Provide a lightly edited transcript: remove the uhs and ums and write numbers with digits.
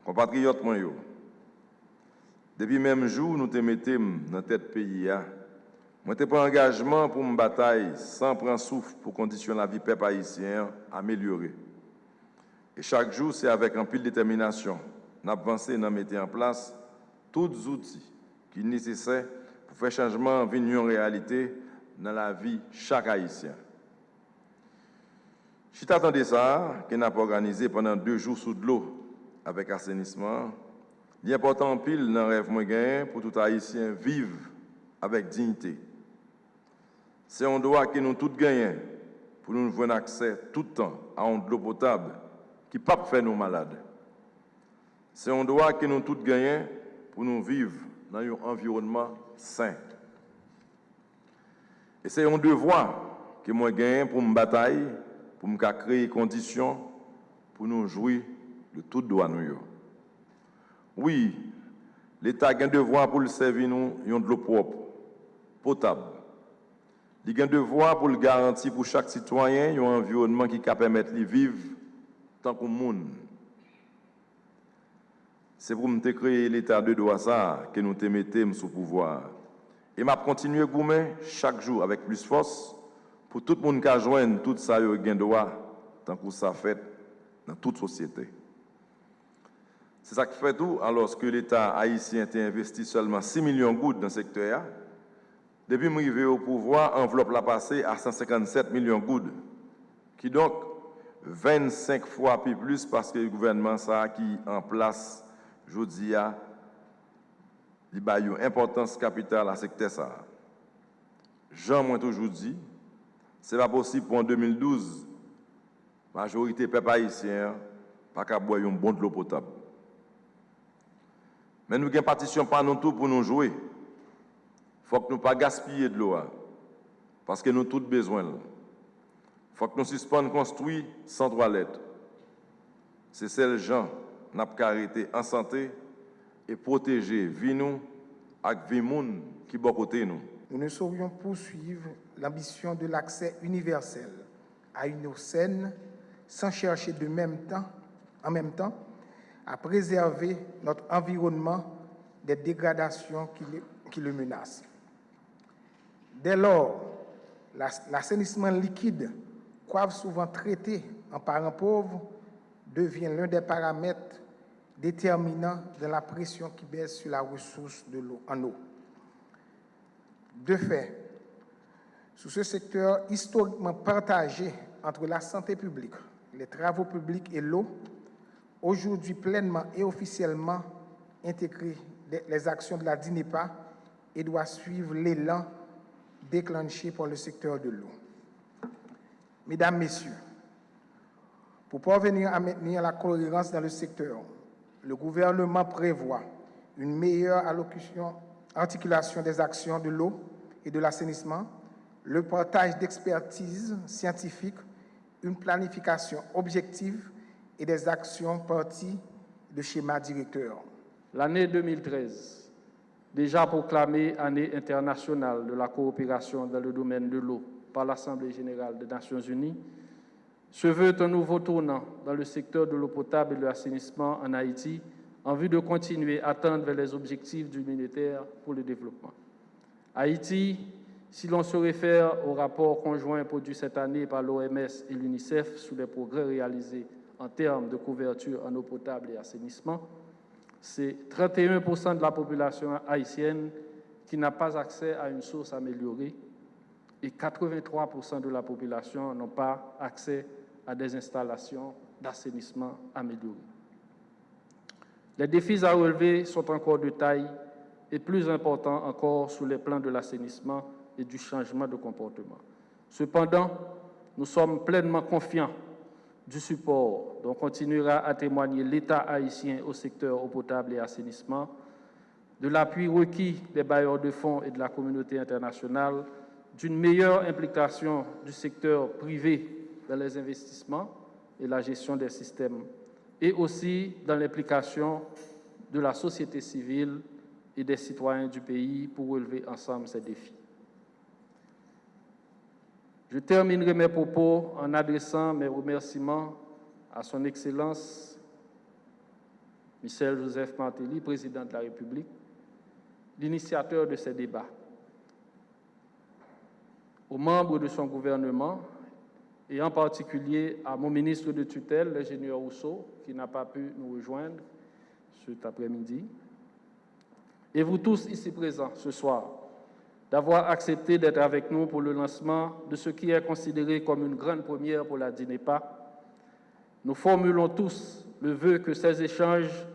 Compatriotes, depuis le même jour, nous te mettons dans tête pays. Moi, te prends engagement pour me bataille sans prendre souffle pour conditionner la vie peuple haïtien améliorer. Et chaque jour, c'est avec un pile de détermination, nous avançons dans mettre en place tous les outils qui sont nécessaires pour faire changement venir en réalité dans la vie de chaque Haïtien. Je t'attendais ça, qu'on a organisé pendant 2 jours sous de l'eau avec assainissement. L'important en pile dans le rêve moi gain pour tout Haïtien vivre avec dignité. C'est un droit que nous tous gagnons pour nous avoir accès tout le temps à de l'eau potable qui ne peut pas faire nous malades. C'est un droit que nous tous gagnons pour nous vivre dans un environnement sain. Et c'est un devoir que moi gagne pour me batailler, pour me créer des conditions pour nous jouir de tout droit nous. Oui, l'État a un devoir pour le servir nous de l'eau propre, potable. Il a un devoir pour le garantir pour chaque citoyen un environnement qui permet de vivre tant que monde. C'est pour me créer l'état de droit ça que nous te mettons sous pouvoir. Et m'a continuer à goumer chaque jour avec plus force pour tout le monde qui a joindre tout ça yo gain droit tant que ça fait dans toute société. C'est ça qui fait tout alors que l'État haïtien a investi seulement 6 millions de gouttes dans ce secteur. Depuis que je suis au pouvoir, l'enveloppe l'a passé à 157 millions de gouttes, qui donc 25 fois plus parce que le gouvernement ça qui en place je dis, il y a une importance capitale à ce secteur. Ça. Jean, moi, toujours dit, ce n'est pas possible pour en 2012, la majorité des peuples haïtiens pas qu'à boire un bon de l'eau potable. Mais nous ne participons pas non tout pour nous jouer. Il faut que nous ne pas gaspiller de l'eau, parce que nous avons tous besoin. Il faut que nous suspendions construire sans toilette. C'est celles gens qui n'ont pas arrêté en santé et protéger vie nous avec vie moun qui bon côté nous. Nous ne saurions poursuivre l'ambition de l'accès universel à une eau saine sans chercher en même temps à préserver notre environnement des dégradations qui le menacent. Dès lors, l'assainissement liquide, quoique souvent traité en parent pauvre, devient l'un des paramètres déterminants de la pression qui baisse sur la ressource de l'eau en eau. De fait, sous ce secteur historiquement partagé entre la santé publique, les travaux publics et l'eau, aujourd'hui pleinement et officiellement intégré les actions de la DINEPA et doit suivre l'élan déclenché par le secteur de l'eau. Mesdames, Messieurs, pour parvenir à maintenir la cohérence dans le secteur, le gouvernement prévoit une meilleure articulation des actions de l'eau et de l'assainissement, le partage d'expertise scientifique, une planification objective et des actions parties de schémas directeurs. L'année 2013, déjà proclamée année internationale de la coopération dans le domaine de l'eau par l'Assemblée générale des Nations unies, se veut un nouveau tournant dans le secteur de l'eau potable et de l'assainissement en Haïti en vue de continuer à tendre vers les objectifs du militaire pour le développement. Haïti, si l'on se réfère au rapport conjoint produit cette année par l'OMS et l'UNICEF sur les progrès réalisés en termes de couverture en eau potable et assainissement, c'est 31% de la population haïtienne qui n'a pas accès à une source améliorée et 83% de la population n'ont pas accès à des installations d'assainissement améliorées. Les défis à relever sont encore de taille et plus importants encore sur les plans de l'assainissement et du changement de comportement. Cependant, nous sommes pleinement confiants du support dont continuera à témoigner l'État haïtien au secteur eau potable et assainissement, de l'appui requis des bailleurs de fonds et de la communauté internationale, d'une meilleure implication du secteur privé dans les investissements et la gestion des systèmes, et aussi dans l'implication de la société civile et des citoyens du pays pour relever ensemble ces défis. Je terminerai mes propos en adressant mes remerciements à son Excellence Michel Joseph Martelly, président de la République, l'initiateur de ces débats, aux membres de son gouvernement et en particulier à mon ministre de tutelle, l'ingénieur Rousseau, qui n'a pas pu nous rejoindre cet après-midi, et vous tous ici présents ce soir, d'avoir accepté d'être avec nous pour le lancement de ce qui est considéré comme une grande première pour la DINEPA. Nous formulons tous le vœu que ces échanges